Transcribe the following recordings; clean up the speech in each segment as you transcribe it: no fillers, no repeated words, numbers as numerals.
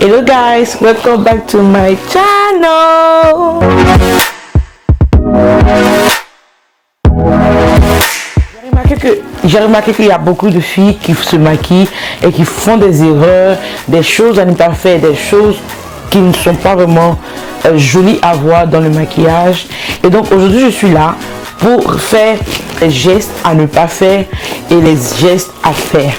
Hello guys, welcome back to my channel. J'ai remarqué qu'il y a beaucoup de filles qui se maquillent et qui font des erreurs, des choses à ne pas faire, des choses qui ne sont pas vraiment jolies à voir dans le maquillage. Et donc aujourd'hui je suis là pour faire les gestes à ne pas faire et les gestes à faire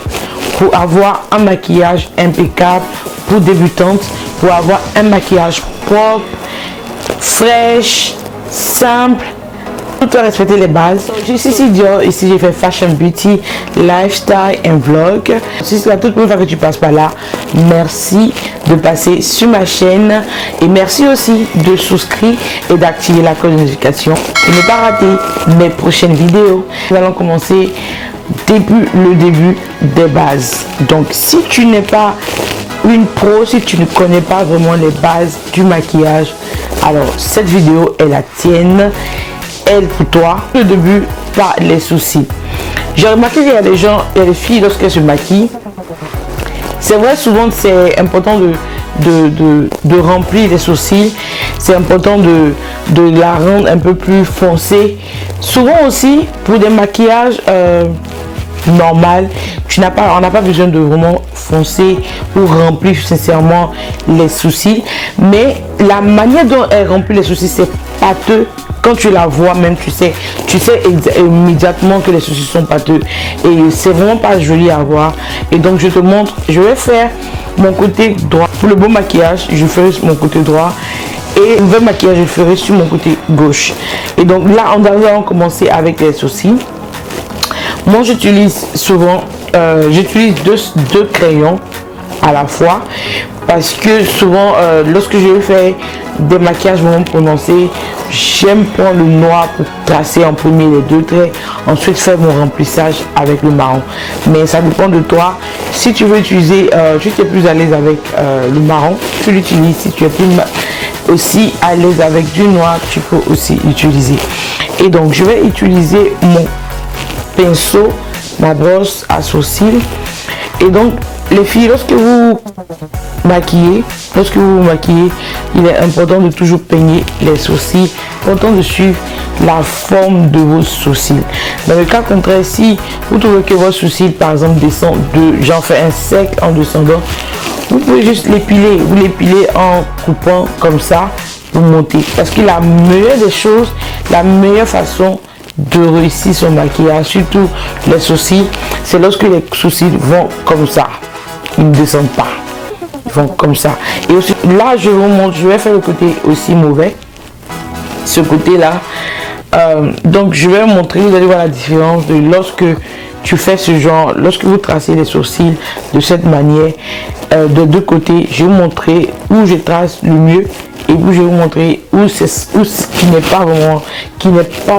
pour avoir un maquillage impeccable pour débutantes, pour avoir un maquillage propre, fraîche, simple, tout en respecter les bases. Je suis ici Dior, ici j'ai fait Fashion Beauty, Lifestyle and Vlog. Si c'est la toute première fois que tu passes par là, merci de passer sur ma chaîne et merci aussi de souscrire et d'activer la cloche de notification pour ne pas rater mes prochaines vidéos. Nous allons commencer le début des bases. Donc si tu n'es pas une pro, si tu ne connais pas vraiment les bases du maquillage, alors cette vidéo est la tienne. Elle pour toi. Le début par les sourcils. J'ai remarqué qu'il y a des gens, il y a des filles lorsqu'elles se maquillent. C'est vrai, souvent c'est important de remplir les sourcils. C'est important de la rendre un peu plus foncée. Souvent aussi pour des maquillages normal, on n'a pas besoin de vraiment foncer ou remplir sincèrement les sourcils, mais la manière dont elle remplit les sourcils, c'est pâteux. Quand tu la vois même, tu sais immédiatement que les sourcils sont pâteux et c'est vraiment pas joli à voir. Et donc je te montre, je vais faire mon côté droit. Pour le bon maquillage, je ferai mon côté droit et le vrai maquillage, je ferai sur mon côté gauche. Et donc là, on va commencer avec les sourcils. Moi j'utilise souvent deux crayons à la fois parce que souvent lorsque je fais des maquillages vraiment prononcés, j'aime prendre le noir pour tracer en premier les deux traits, ensuite faire mon remplissage avec le marron. Mais ça dépend de toi. Si tu veux utiliser, tu es plus à l'aise avec le marron, tu l'utilises. Si tu es plus aussi à l'aise avec du noir, tu peux aussi l'utiliser. Et donc je vais utiliser mon pinceau, ma brosse à sourcils. Et donc les filles, lorsque vous maquillez, il est important de toujours peigner les sourcils, important de suivre la forme de vos sourcils. Dans le cas contraire, si vous trouvez que vos sourcils par exemple descendent j'en fais un sec en descendant, vous pouvez juste l'épiler, vous l'épilez en coupant comme ça pour monter, parce que la meilleure des choses, la meilleure façon de réussir son maquillage, surtout les sourcils, c'est lorsque les sourcils vont comme ça, ils ne descendent pas, ils vont comme ça. Et aussi là je vous montre, je vais faire le côté aussi mauvais, ce côté là. Donc je vais montrer, vous allez voir la différence de lorsque tu fais ce genre, lorsque vous tracez les sourcils de cette manière, de deux côtés. Je vais vous montrer où je trace le mieux et où je vais vous montrer où ce qui n'est pas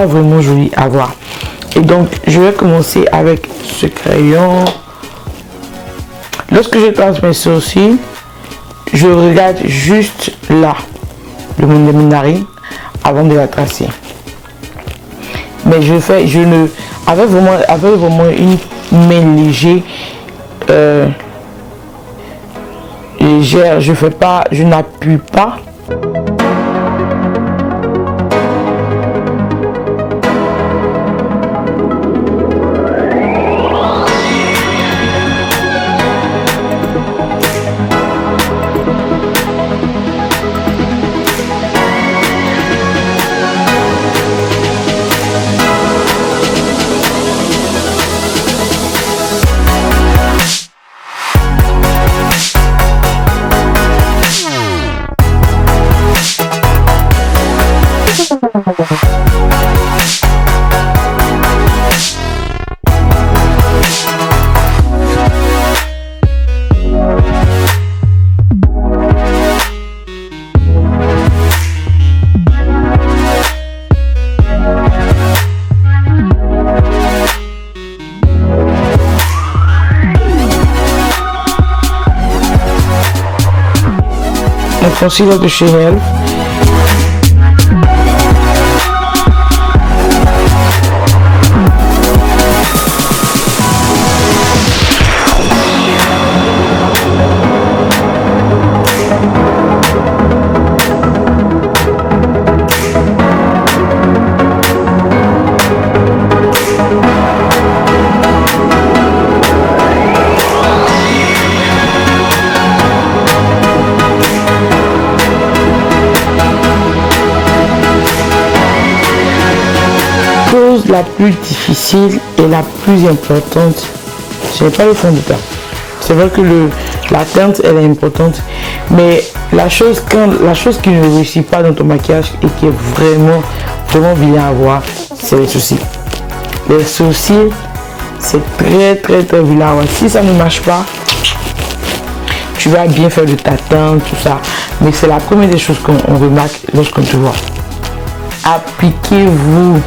vraiment joli à voir. Et donc je vais commencer avec ce crayon. Lorsque je trace mes sourcils, je regarde juste là le monde de mes narines avant de la tracer. Mais avec vraiment une main légère, je n'appuie pas. Un concealer de chez elle. la plus difficile et la plus importante, ce n'est pas le fond de teint. C'est vrai que la teinte, elle est importante, mais la chose qui ne réussit pas dans ton maquillage et qui est vraiment vilain à voir, c'est les sourcils. Les sourcils, c'est très vilain à voir. Si ça ne marche pas, tu vas bien faire de ta teinte, tout ça, mais c'est la première des choses qu'on remarque lorsqu'on te voit. Appliquez-vous.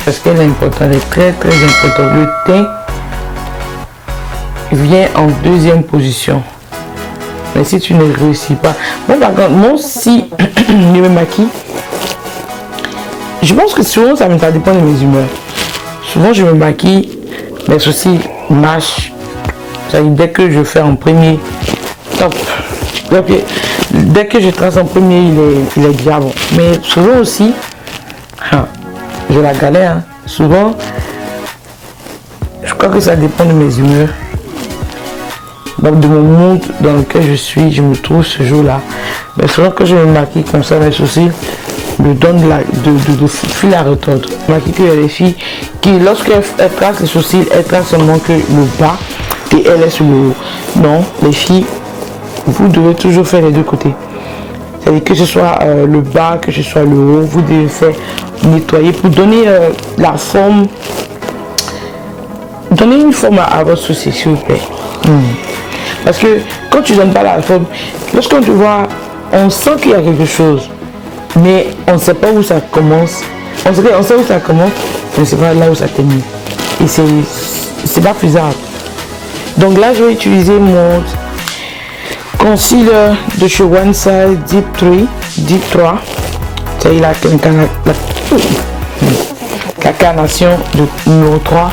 Parce qu'elle est importante, elle est très importante. Le teint vient en deuxième position. Mais si tu ne réussis pas, moi par contre, moi si je me maquille, je pense que souvent ça dépend de mes humeurs. Souvent je me maquille, mes sourcils marchent. Dès que je fais en premier, top. Donc, dès que je trace en premier, il est déjà bon. Mais souvent aussi, je la galère. Hein. Souvent, je crois que ça dépend de mes humeurs. Donc de mon monde dans lequel je me trouve ce jour-là. Mais souvent quand je me maquille comme ça, mes sourcils me donnent de fil à retordre. Je maquille que les filles qui, lorsqu'elles tracent les sourcils, elles tracent seulement que le bas et elle est sur le haut. Non, les filles, vous devez toujours faire les deux côtés. C'est-à-dire que ce soit le bas, que ce soit le haut, vous devez faire nettoyer pour donner la forme. Donnez une forme à votre sourcil, s'il vous plaît. Parce que quand tu ne donnes pas la forme, lorsqu'on te voit, on sent qu'il y a quelque chose, mais on ne sait pas où ça commence. On sait où ça commence, mais on ne sait pas là où ça termine. Et c'est pas faisable. Donc là, je vais utiliser mon concealer de chez One Size Deep 3. C'est la carnation de numéro 3.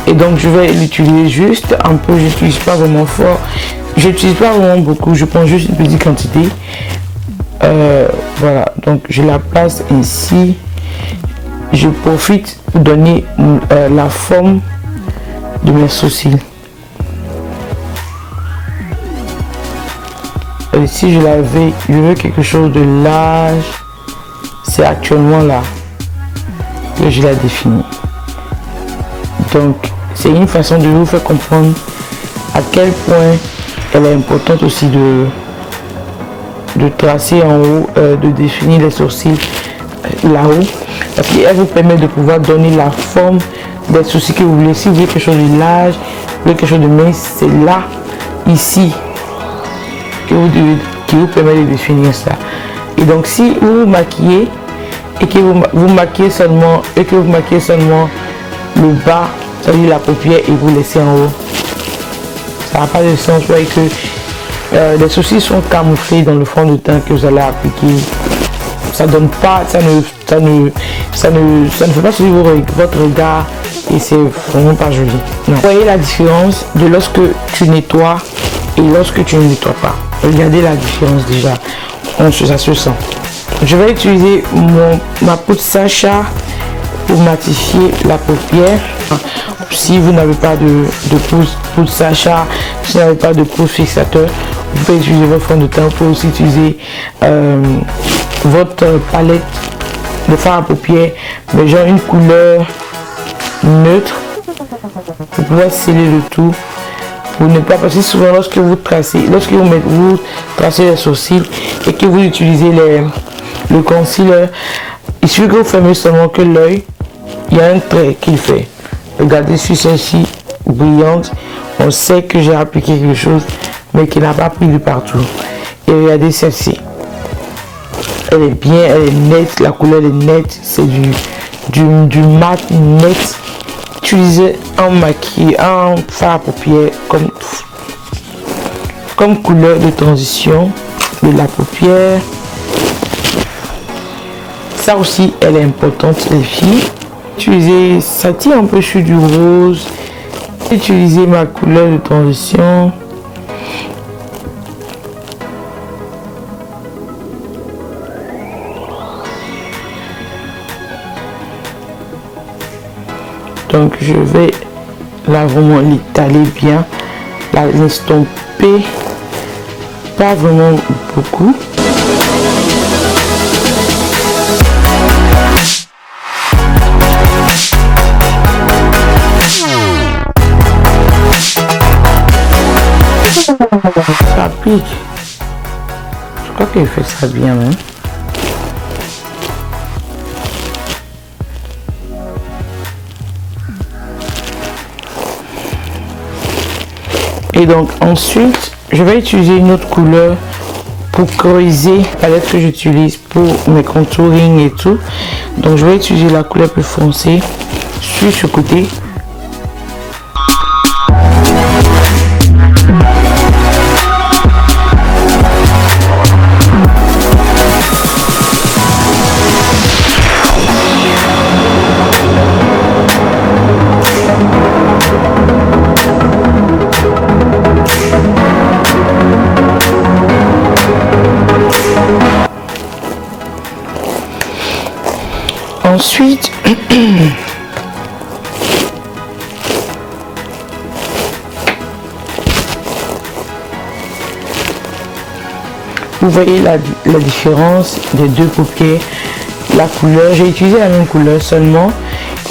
Et donc je vais l'utiliser juste un peu, je n'utilise pas vraiment fort, je n'utilise pas vraiment beaucoup, je prends juste une petite quantité. Voilà, donc je la place ici, je profite pour donner la forme de mes sourcils. Et si je veux quelque chose de large, c'est actuellement là que je la définis. Donc, c'est une façon de vous faire comprendre à quel point elle est importante aussi de tracer en haut, de définir les sourcils là-haut. Parce qu'elle vous permet de pouvoir donner la forme des sourcils que vous voulez. Si vous voulez quelque chose de large, vous voulez quelque chose de mince, c'est là, ici, qui vous permet de définir ça. Et donc, si vous vous maquillez et que vous maquillez seulement le bas, c'est-à-dire la paupière, et vous laissez en haut, ça n'a pas de sens. Vous voyez que les sourcils sont camouflés dans le fond de teint que vous allez appliquer. Ça donne pas, ça ne fait pas suivre votre regard et c'est vraiment pas joli. Non. Vous voyez la différence de lorsque tu nettoies et lorsque tu ne nettoies pas. Regardez la différence déjà. Ça se sent. Je vais utiliser ma poudre Sacha pour matifier la paupière. Si vous n'avez pas de poudre Sacha, si vous n'avez pas de poudre fixateur, vous pouvez utiliser votre fond de teint. Vous pouvez aussi utiliser votre palette de fard à paupières, mais genre une couleur neutre. Vous pouvez sceller le tout pour ne pas passer. Souvent lorsque vous tracez les sourcils et que vous utilisez le concealer, il suffit que vous fermez seulement que l'œil, il y a un trait qu'il fait. Regardez sur celle-ci brillante, on sait que j'ai appliqué quelque chose mais qui n'a pas pris de partout. Et regardez celle-ci, elle est bien, elle est nette, la couleur est nette, c'est du mat net. Utilisez un fard à paupières comme couleur de transition de la paupière. Ça aussi, elle est importante, les filles. Utilisez, ça tire un peu sur du rose. Utilisez ma couleur de transition. Donc je vais là vraiment l'étaler bien, l'estomper, pas vraiment beaucoup. Ça pique. Je crois qu'il fait ça bien même. Et donc ensuite, je vais utiliser une autre couleur pour creuser la palette que j'utilise pour mes contouring et tout. Donc je vais utiliser la couleur plus foncée sur ce côté. Ensuite, vous voyez la différence des deux paupières, la couleur. J'ai utilisé la même couleur seulement.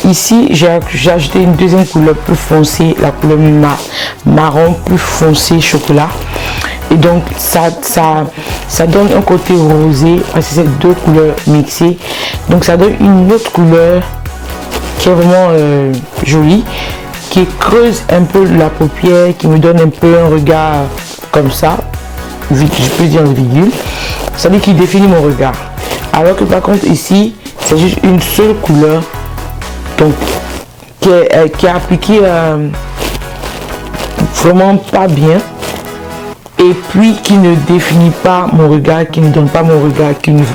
Ici, j'ai ajouté une deuxième couleur plus foncée, la couleur marron plus foncé chocolat. Et donc ça donne un côté rosé parce que c'est deux couleurs mixées. Donc ça donne une autre couleur qui est vraiment jolie, qui creuse un peu la paupière, qui me donne un peu un regard comme ça, je peux dire virgule, ça dit qu'il définit mon regard. Alors que par contre ici, c'est juste une seule couleur, donc qui est appliquée vraiment pas bien. Et puis qui ne définit pas mon regard, qui ne donne pas mon regard, qui ne fait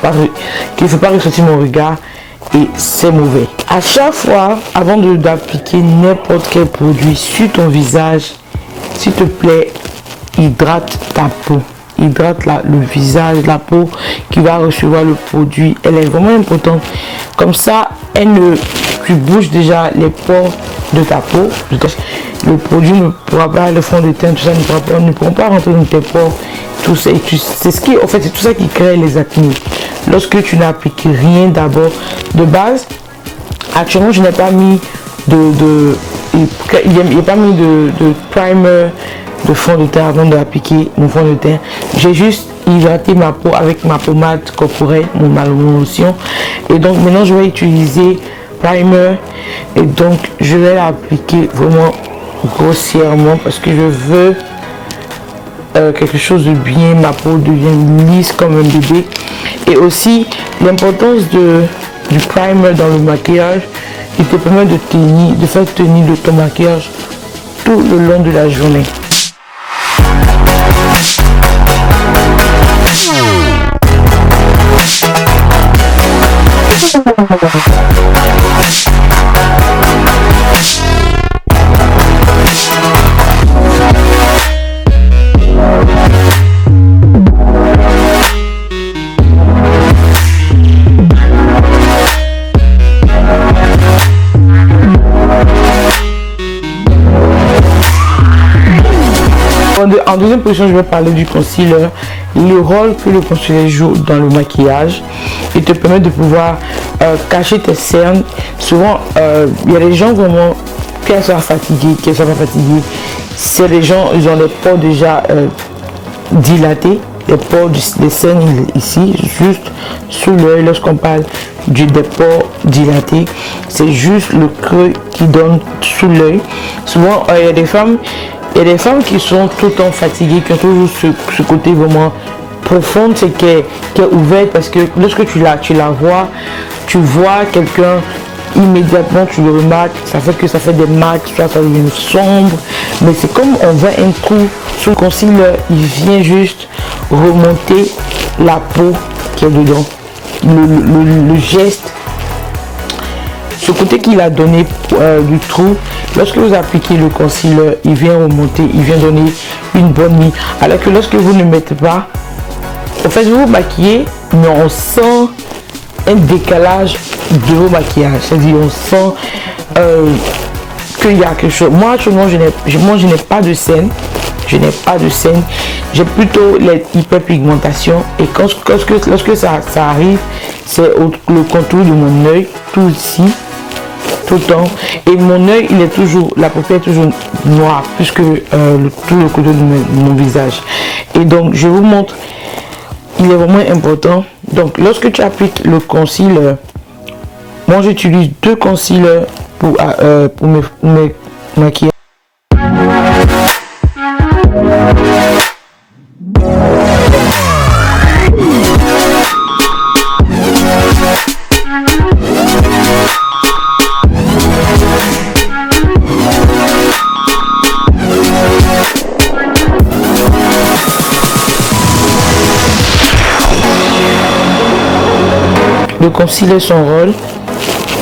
pas ressortir mon regard, et c'est mauvais. À chaque fois, avant d'appliquer n'importe quel produit sur ton visage, s'il te plaît, hydrate ta peau. Hydrate le visage, la peau qui va recevoir le produit. Elle est vraiment importante. Comme ça, tu bouges déjà les pores de ta peau. Le produit ne pourra pas, le fond de teint, tout ça ne pourra pas rentrer dans tes pores. Tout ça, c'est c'est tout ça qui crée les acnés. Lorsque tu n'appliques rien d'abord de base, actuellement je n'ai pas mis de primer de fond de teint avant d'appliquer mon fond de teint. J'ai juste hydraté ma peau avec ma pommade corporelle, mon lotion. Et donc maintenant je vais utiliser primer et donc je vais l'appliquer vraiment grossièrement parce que je veux quelque chose de bien, ma peau devient lisse comme un bébé. Et aussi l'importance du primer dans le maquillage, il te permet de faire tenir de ton maquillage tout le long de la journée. En deuxième position, je vais parler du concealer. Le rôle que le concealer joue dans le maquillage, il te permet de pouvoir cacher tes cernes. Souvent, il y a des gens vraiment qui sont fatigués, qui sont pas fatigués. C'est les gens, ils ont les pores déjà dilatés, les pores des cernes ici, juste sous l'œil. Lorsqu'on parle des pores dilatés, c'est juste le creux qui donne sous l'œil. Souvent, il y a des femmes. Il y a des femmes qui sont tout le temps fatiguées, qui ont toujours ce côté vraiment profond, c'est qui est ouvert parce que lorsque tu la vois, tu vois quelqu'un, immédiatement tu le remarques, ça fait des marques, soit ça devient sombre, mais c'est comme on voit un trou sous le concealer, il vient juste remonter la peau qui est dedans. Le geste, ce côté qu'il a donné du trou, lorsque vous appliquez le concealer, il vient remonter, il vient donner une bonne ligne. Alors que lorsque vous ne mettez pas, en fait vous vous maquillez, mais on sent un décalage de vos maquillages. C'est-à-dire on sent qu'il y a quelque chose. Moi actuellement je n'ai pas de scène. J'ai plutôt l'hyperpigmentation et lorsque ça arrive, c'est le contour de mon œil, tout ici. tout le temps. Et mon œil, il est toujours, la paupière est toujours noire, plus que tout le côté de mon visage. Et donc, je vous montre, il est vraiment important. Donc, lorsque tu appliques le concealer, moi j'utilise 2 concealers pour me maquiller. Le concealer, son rôle,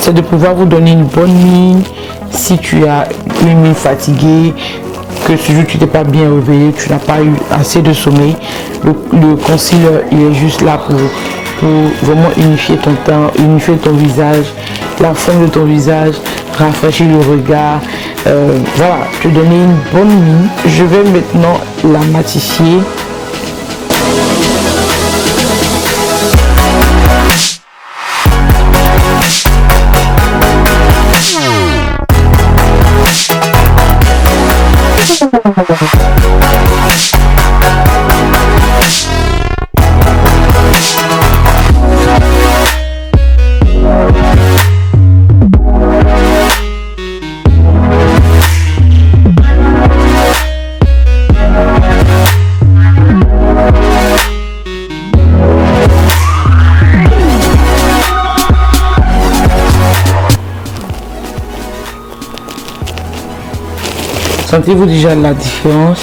c'est de pouvoir vous donner une bonne mine si tu as une mine fatiguée, que ce jour tu n'es pas bien réveillé, tu n'as pas eu assez de sommeil. Le concealer, il est juste là pour vraiment unifier ton teint, unifier ton visage, la forme de ton visage, rafraîchir le regard, voilà, te donner une bonne mine. Je vais maintenant la matifier. Sentez-vous déjà la différence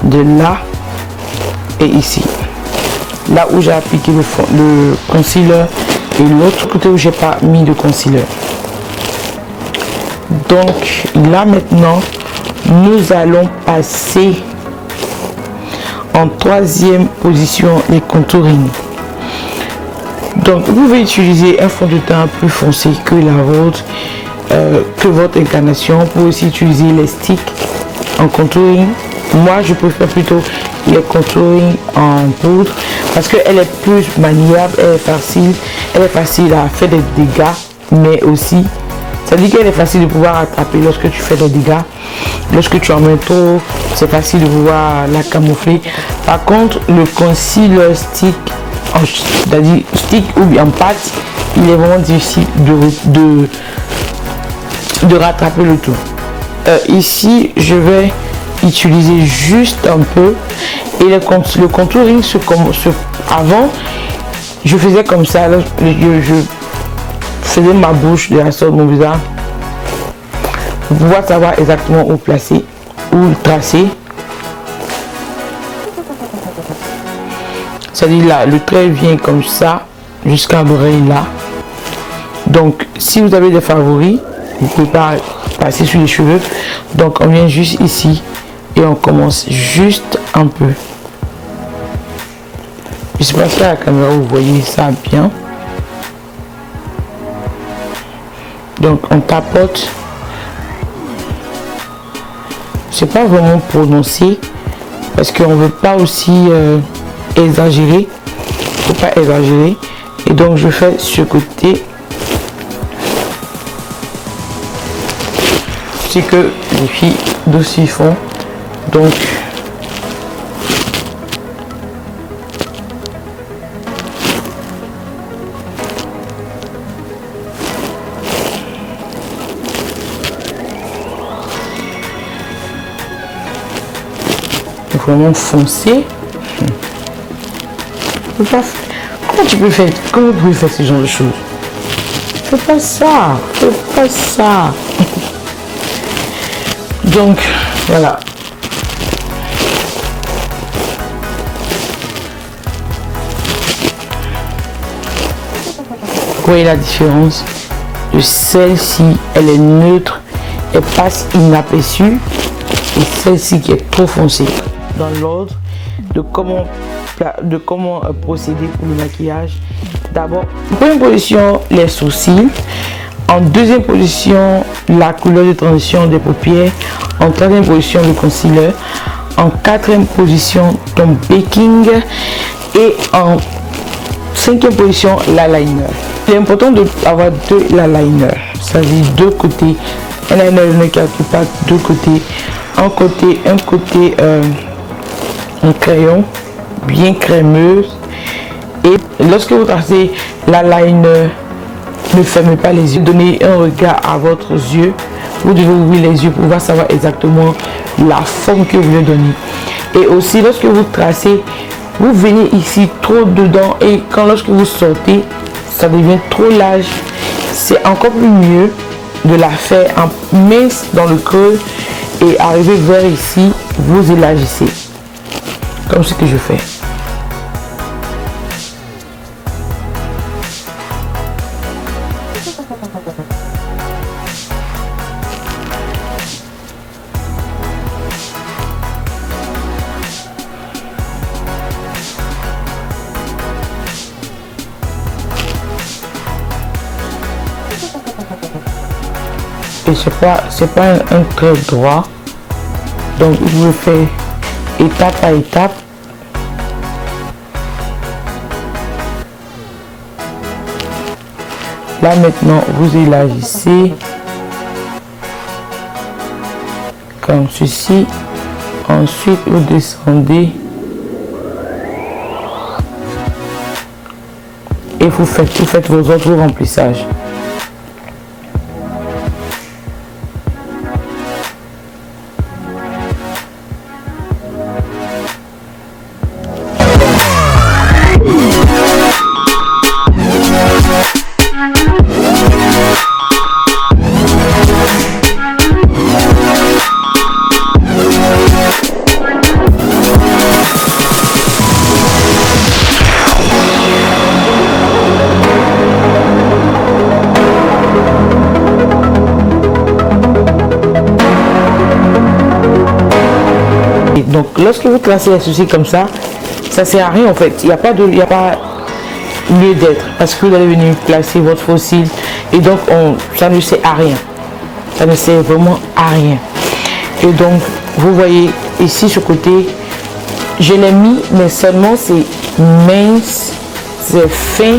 de là et ici? Là où j'ai appliqué le concealer et l'autre côté où j'ai pas mis de concealer. Donc là maintenant, nous allons passer en 3e position les contouring. Donc vous pouvez utiliser un fond de teint plus foncé que la vôtre, que votre incarnation. Vous pouvez aussi utiliser les sticks en contouring. Moi je préfère plutôt les contouring en poudre parce qu'elle est plus maniable, elle est facile à faire des dégâts, mais aussi ça dit qu'elle est facile de pouvoir attraper lorsque tu fais des dégâts. Lorsque tu en mets trop, c'est facile de pouvoir la camoufler. Par contre, le concealer stick, c'est-à-dire stick ou en pâte, il est vraiment difficile de rattraper le tout. Ici, je vais utiliser juste un peu et le contouring avant je faisais comme ça, je faisais ma bouche de la sorte, mon visage, pour pouvoir savoir exactement où placer, où tracer. C'est-à-dire là, le trait vient comme ça jusqu'à l'oreille là. Donc si vous avez des favoris, vous pouvez pas passer sur les cheveux. Donc on vient juste ici et on commence juste un peu. Je sais pas si à la caméra vous voyez ça bien. Donc on tapote. C'est pas vraiment prononcé parce qu'on veut pas aussi exagérer. Faut pas exagérer. Et donc je fais ce côté. C'est que les filles d'aussi font. Donc vraiment foncé. Comment tu peux faire, comment vous pouvez faire ce genre de choses? Fais pas ça, fais pas ça. Donc voilà. Vous voyez la différence de celle-ci, elle est neutre, elle passe inaperçue, et celle-ci qui est trop foncée. Dans l'ordre de comment procéder pour le maquillage. D'abord, en première position, les sourcils. En deuxième position, la couleur de transition des paupières. En troisième position, le concealer. En quatrième position, ton baking. Et en cinquième position, l'eyeliner. Il est important d'avoir deux liners, c'est-à-dire deux côtés. Un liner ne calcule pas deux côtés. Un côté un crayon bien crémeux. Et lorsque vous tracez l'eyeliner, ne fermez pas les yeux, donnez un regard à votre yeux. Vous devez ouvrir les yeux pour pouvoir savoir exactement la forme que vous voulez donner. Et aussi, lorsque vous tracez, vous venez ici trop dedans et lorsque vous sortez, ça devient trop large. C'est encore plus mieux de la faire en mince dans le creux et arriver vers ici, vous élargissez. Comme ce que je fais. Et c'est pas un trait droit, donc vous le faites étape à étape. Là maintenant vous élargissez comme ceci, ensuite vous descendez et vous faites vos autres remplissages. Donc lorsque vous tracez ceci comme ça sert à rien en fait, il n'y a pas lieu d'être, parce que vous allez venir placer votre fossile et donc ça ne sert à rien, ça ne sert vraiment à rien. Et donc vous voyez ici ce côté, je l'ai mis mais seulement c'est mince, c'est fin,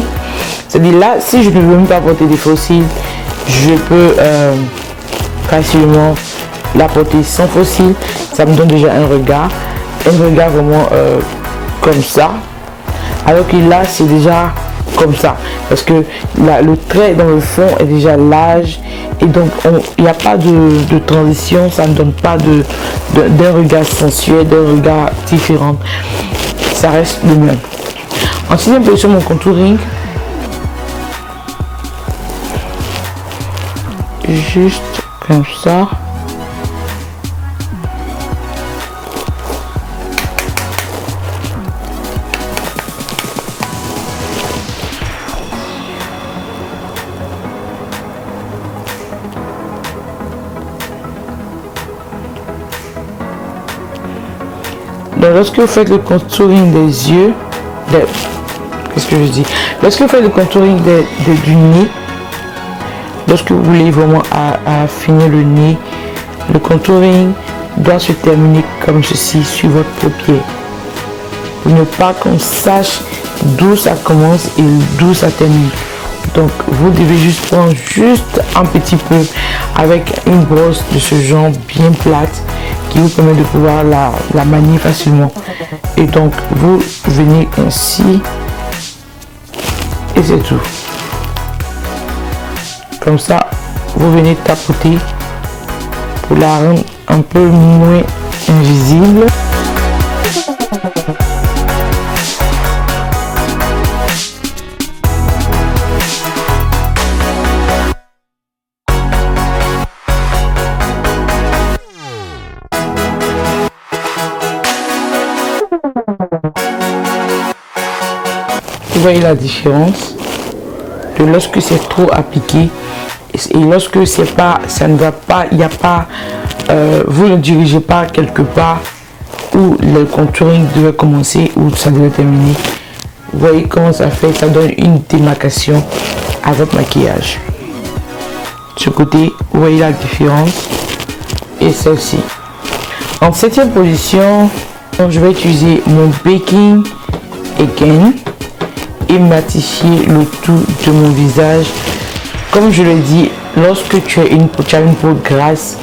c'est-à-dire là si je ne veux même pas porter des fossiles, je peux facilement la porter sans fossile. Ça me donne déjà un regard vraiment comme ça, alors que là c'est déjà comme ça, parce que là, le trait dans le fond est déjà large et donc il n'y a pas de transition, ça ne donne pas d'un regard sensuel, d'un regard différent, ça reste le même. En sixième position, mon contouring, juste comme ça. Donc lorsque vous faites le contouring des yeux, qu'est-ce que je dis? Lorsque vous faites le contouring du nez, lorsque vous voulez vraiment affiner le nez, le contouring doit se terminer comme ceci sur votre paupière. Pour ne pas qu'on sache d'où ça commence et d'où ça termine. Donc vous devez juste prendre juste un petit peu avec une brosse de ce genre bien plate qui vous permet de pouvoir la manier facilement. Et donc vous venez ainsi et c'est tout. Comme ça vous venez tapoter pour la rendre un peu moins invisible. Vous voyez la différence de lorsque c'est trop appliqué et lorsque c'est pas, ça ne va pas, il n'y a pas, vous ne dirigez pas quelque part où le contouring devait commencer ou ça devait terminer. Vous voyez comment ça fait, ça donne une démarcation à votre maquillage. Ce côté, vous voyez la différence et celle-ci. En septième position, je vais utiliser mon Baking Again. et matifier le tout de mon visage. Comme je le dis, lorsque tu as une peau grasse,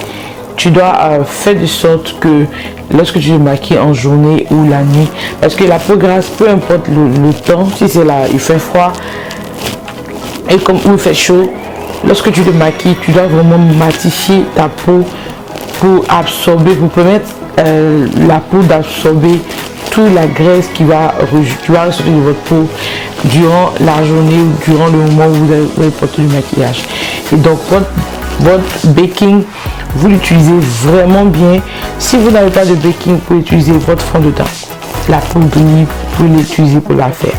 tu dois faire de sorte que lorsque tu te maquilles en journée ou la nuit, parce que la peau grasse, peu importe le temps, si c'est là, il fait froid et comme il fait chaud, lorsque tu te maquilles, tu dois vraiment matifier ta peau pour absorber, pour permettre la peau d'absorber toute la graisse qui va ressortir de votre peau durant la journée ou durant le moment où vous allez porter du maquillage. Et donc votre baking, vous l'utilisez vraiment bien. Si vous n'avez pas de baking, vous pouvez utiliser votre fond de teint. La poudre d'olive, vous pouvez l'utiliser pour la faire.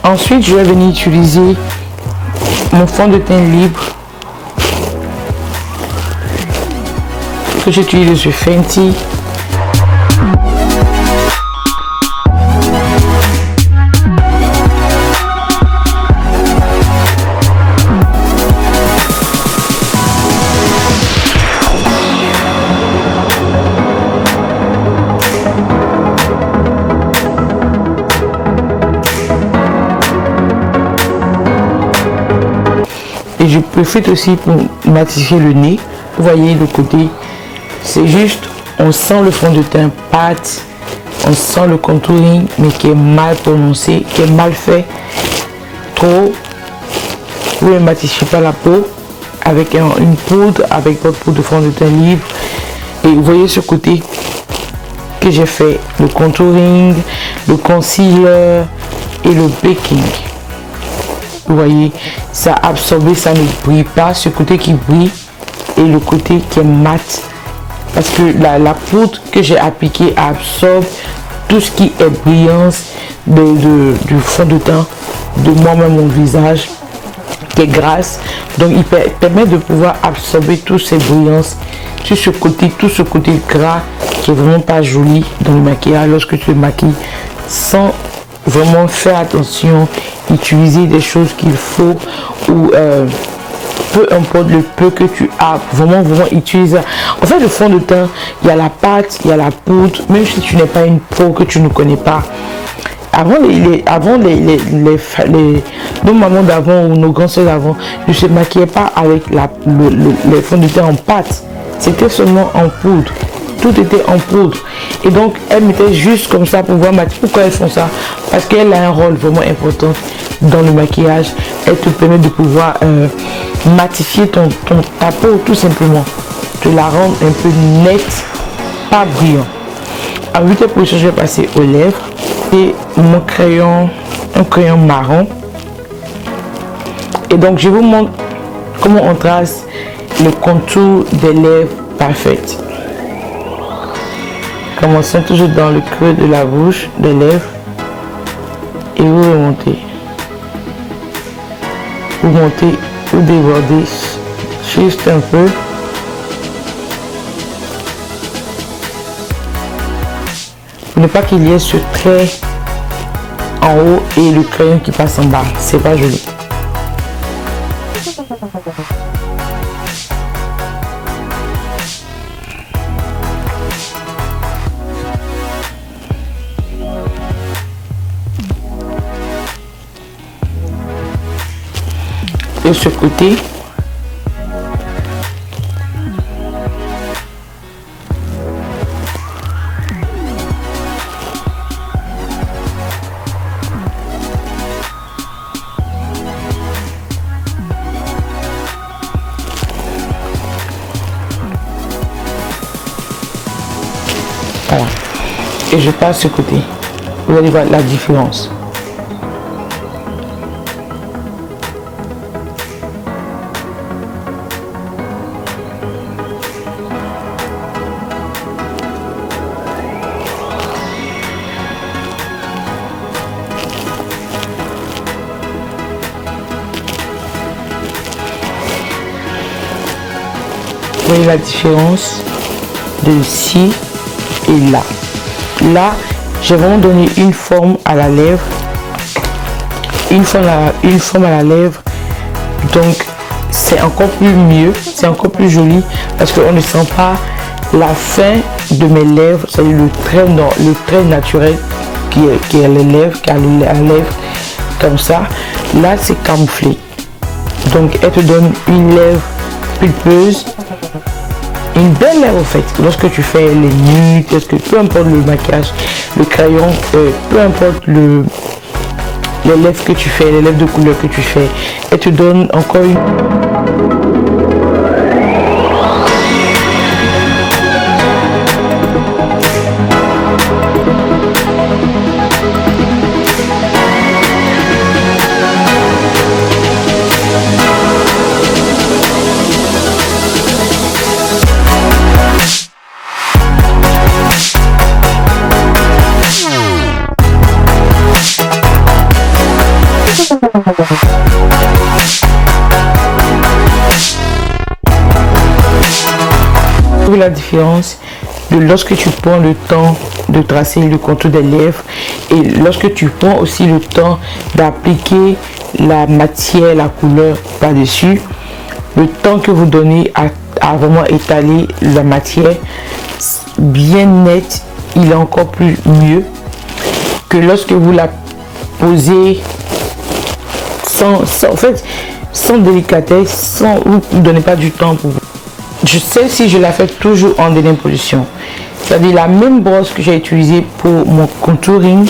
Ensuite, je vais venir utiliser mon fond de teint libre que j'utilise sur Fenty. Et je profite aussi pour matifier le nez. Vous voyez le côté, c'est juste, on sent le fond de teint pâte, on sent le contouring, mais qui est mal prononcé, qui est mal fait. Trop, vous ne matifiez pas la peau avec une poudre, avec votre poudre de fond de teint libre. Et vous voyez ce côté que j'ai fait, le contouring, le concealer et le baking. Vous voyez, ça a absorbé, ça ne brille pas, ce côté qui brille et le côté qui est mat. Parce que la poudre que j'ai appliquée absorbe tout ce qui est brillance du fond de teint de moi-même, mon visage, qui est grasse. Donc il permet de pouvoir absorber toutes ces brillances sur ce côté, tout ce côté gras qui est vraiment pas joli dans le maquillage lorsque tu te maquilles, sans vraiment faire attention, utiliser des choses qu'il faut ou peu importe le peu que tu as, vraiment utiliser. En fait, le fond de teint, il y a la pâte, il y a la poudre, même si tu n'es pas une pro que tu ne connais pas. Avant nos mamans d'avant ou nos grands-soeurs d'avant ne se maquillaient pas avec les fonds de teint en pâte, c'était seulement en poudre. Tout était en poudre et donc elle mettait juste comme ça pour voir matifier. Pourquoi elles font ça? Parce qu'elle a un rôle vraiment important dans le maquillage. Elle te permet de pouvoir matifier ta peau, tout simplement, te la rendre un peu nette, pas brillant. En 8e position, je vais passer aux lèvres et mon crayon, un crayon marron. Et donc je vous montre comment on trace le contour des lèvres parfaites. Commençons toujours dans le creux de la bouche, des lèvres, et vous remontez. Vous montez, vous débordez juste un peu. Pour ne pas qu'il y ait ce trait en haut et le crayon qui passe en bas, c'est pas joli. De ce côté, voilà, et je passe ce côté. Vous allez voir la différence. Vous voyez la différence de ici et là. Là, j'ai vraiment donné une forme à la lèvre une forme à la lèvre. Donc c'est encore plus mieux, c'est encore plus joli parce qu'on ne sent pas la fin de mes lèvres, c'est-à-dire le trait naturel qui est les lèvres, qui a la lèvre comme ça. Là c'est camouflé, donc elle te donne une lèvre pulpeuse, une belle lèvre en fait. Lorsque tu fais les nudes, peu importe le maquillage, le crayon, peu importe les lèvres que tu fais, les lèvres de couleur que tu fais, elle te donne encore une... La différence de lorsque tu prends le temps de tracer le contour des lèvres et lorsque tu prends aussi le temps d'appliquer la matière, la couleur par-dessus, le temps que vous donnez à vraiment étaler la matière bien nette, il est encore plus mieux que lorsque vous la posez sans délicatesse, vous ne donnez pas du temps pour vous. Je sais si je la fais toujours en dernière position, c'est-à-dire la même brosse que j'ai utilisée pour mon contouring,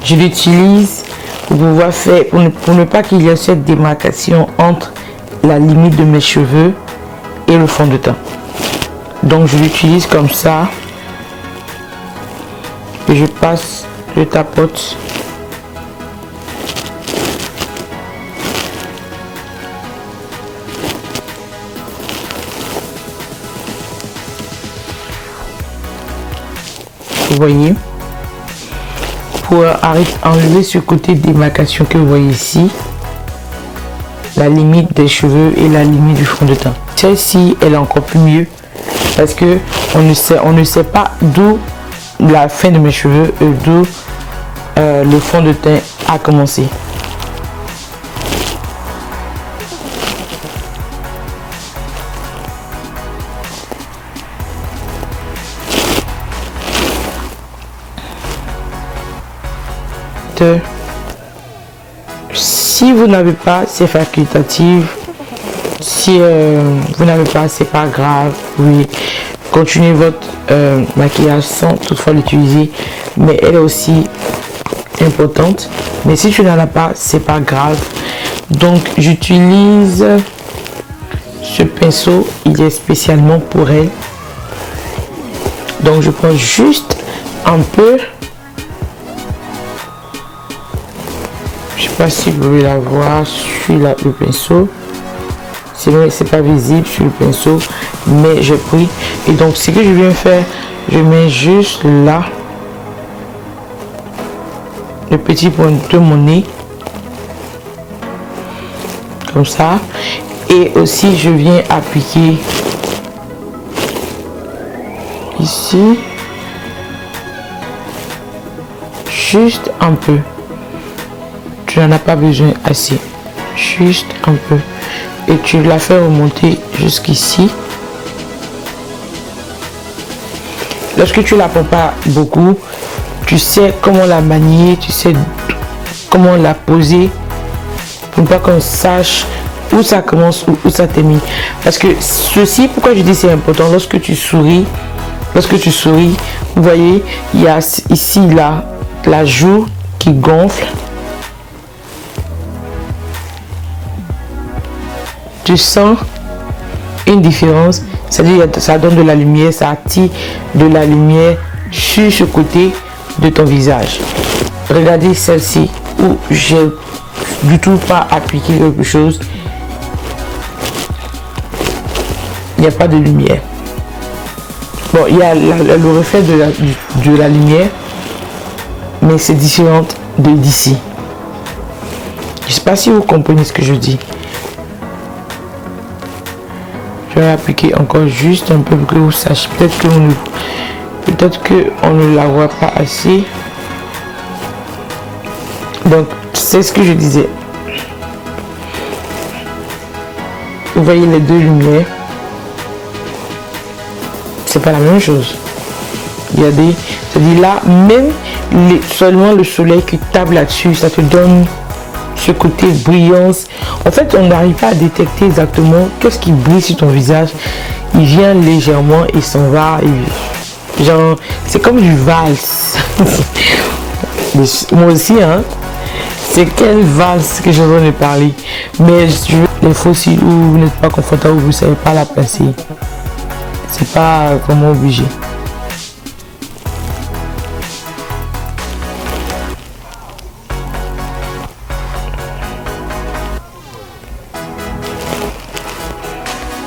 je l'utilise pour pouvoir faire, pour ne pas qu'il y ait cette démarcation entre la limite de mes cheveux et le fond de teint. Donc je l'utilise comme ça et je passe, je tapote. Vous voyez, pour enlever ce côté démarcation que vous voyez ici, la limite des cheveux et la limite du fond de teint. Celle-ci elle est encore plus mieux parce que on ne sait pas d'où la fin de mes cheveux et d'où le fond de teint a commencé. Si vous n'avez pas, c'est facultatif. Si vous n'avez pas, c'est pas grave. Oui, continuez votre maquillage sans toutefois l'utiliser, mais elle est aussi importante. Mais si tu n'en as pas, c'est pas grave. Donc j'utilise ce pinceau, il est spécialement pour elle. Donc je prends juste un peu. Je sais pas si vous pouvez la voir sur le pinceau. C'est pas visible sur le pinceau, mais j'ai pris. Et donc ce que je viens faire, je mets juste là le petit point de mon nez, comme ça. Et aussi je viens appliquer ici, juste un peu. Tu n'en as pas besoin assez, juste un peu, et tu la fais remonter jusqu'ici. Lorsque tu la prends pas beaucoup, tu sais comment la manier, tu sais comment la poser pour pas qu'on sache où ça commence ou où ça termine. Parce que ceci, pourquoi je dis c'est important, lorsque tu souris, vous voyez, il y a ici là la joue qui gonfle. Tu sens une différence, c'est-à-dire ça donne de la lumière, ça attire de la lumière sur ce côté de ton visage. Regardez celle-ci où j'ai du tout pas appliqué quelque chose, il n'y a pas de lumière. Bon, il y a le reflet de la lumière, mais c'est différent de d'ici. Je ne sais pas si vous comprenez ce que je dis. Je vais appliquer encore juste un peu pour que vous sachiez. Peut-être qu'on ne la voit pas assez. Donc c'est ce que je disais. vous voyez les deux lumières. C'est pas la même chose. Regardez, c'est-à-dire là, même seulement le soleil qui tape là-dessus, ça te donne ce côté brillance. En fait, on n'arrive pas à détecter exactement qu'est-ce qui brille sur ton visage. Il vient légèrement et s'en va. Et genre, c'est comme du valse. Moi aussi, hein. C'est quelle valse que je veux de parler. Mais les fossiles où vous n'êtes pas confortable, vous ne savez pas la placer. C'est pas vraiment obligé.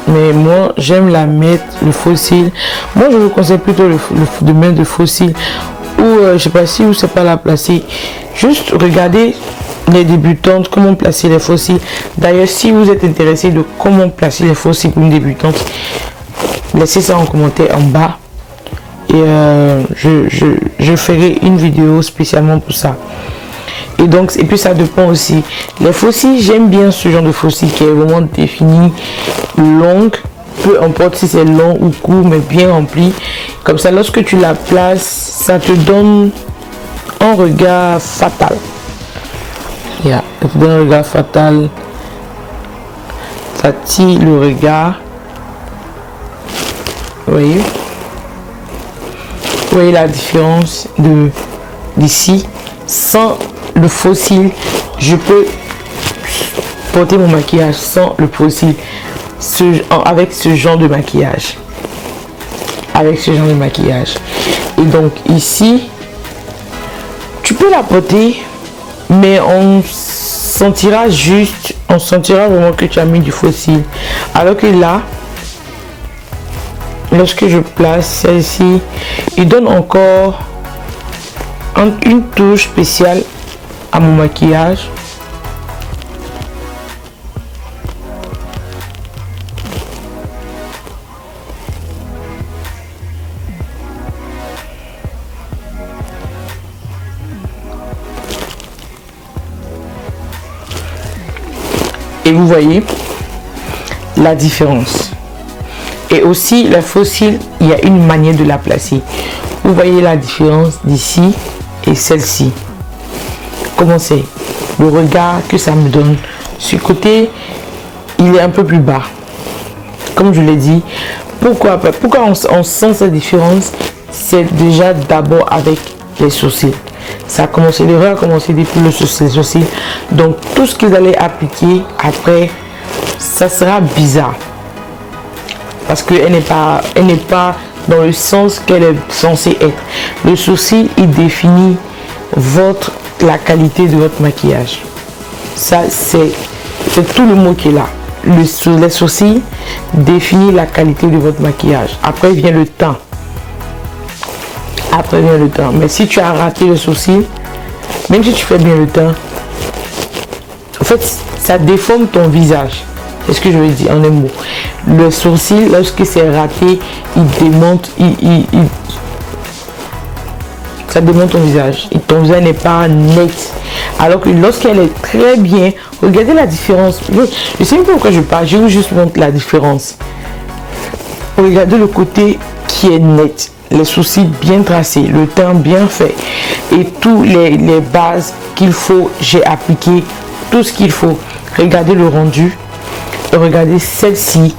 Mais moi j'aime la mettre le fossile. Moi je vous conseille plutôt de mettre le fossile ou je sais pas si vous savez pas la placer. Juste regardez les débutantes comment placer les fossiles. D'ailleurs si vous êtes intéressé de comment placer les fossiles pour une débutante, laissez ça en commentaire en bas et je ferai une vidéo spécialement pour ça. Et donc, et puis ça dépend aussi. Les fossiles, j'aime bien ce genre de fossile qui est vraiment défini, longue, peu importe si c'est long ou court, mais bien rempli. Comme ça, lorsque tu la places, ça te donne un regard fatal. Ça te donne un regard fatal. Ça tire le regard. Vous voyez la différence d'ici. Sans le fossile, je peux porter mon maquillage sans le fossile, avec ce genre de maquillage. Et donc ici, tu peux la porter, mais on sentira vraiment que tu as mis du fossile. Alors que là, lorsque je place celle-ci, il donne encore une touche spéciale à mon maquillage. Et vous voyez la différence. Et aussi la fossile, il y a une manière de la placer. Vous voyez la différence d'ici et celle-ci. Comment c'est le regard que ça me donne. Ce côté, il est un peu plus bas. Comme je l'ai dit, pourquoi on sent cette différence? C'est déjà d'abord avec les sourcils. Ça a commencé, l'erreur a commencé depuis les sourcils. Donc tout ce que vous allez appliquer après, ça sera bizarre. Parce qu'elle n'est pas dans le sens qu'elle est censée être. Le sourcil, il définit la qualité de votre maquillage. Ça, c'est tout le mot qui est là. Les sourcils définit la qualité de votre maquillage. Après vient le teint. Mais si tu as raté le sourcil, même si tu fais bien le teint, en fait, ça déforme ton visage. C'est ce que je veux dire en un mot. Le sourcil, lorsque c'est raté, il démonte, ça démonte ton visage. Et ton visage n'est pas net. Alors que lorsqu'elle est très bien, regardez la différence. Je sais pas pourquoi je parle, je vous juste montre la différence. Regardez le côté qui est net. Les sourcils bien tracés, le teint bien fait. Et tous les bases qu'il faut, j'ai appliqué tout ce qu'il faut. Regardez le rendu. Regardez celle-ci.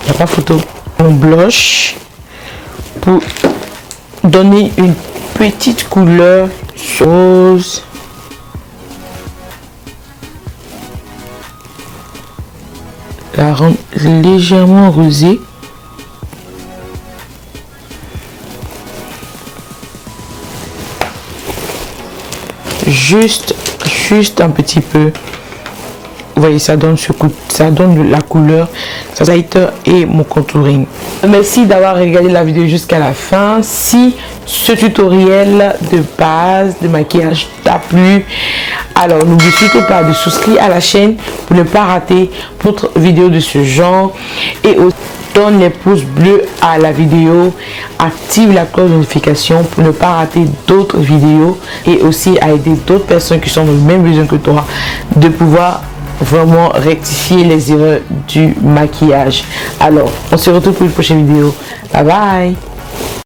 Il n'y a pas photo. On blush pour donner une petite couleur rose. La rendre légèrement rosée. Juste un petit peu. Vous voyez, ça donne la couleur, ça et mon contouring. Merci d'avoir regardé la vidéo jusqu'à la fin. Si ce tutoriel de base de maquillage t'a plu, alors n'oublie surtout pas de souscrire à la chaîne pour ne pas rater d'autres vidéos de ce genre. Et aussi donne les pouces bleus à la vidéo, active la cloche de notification pour ne pas rater d'autres vidéos et aussi à aider d'autres personnes qui sont dans le même besoin que toi de pouvoir vraiment rectifier les erreurs du maquillage. Alors, on se retrouve pour une prochaine vidéo. Bye bye.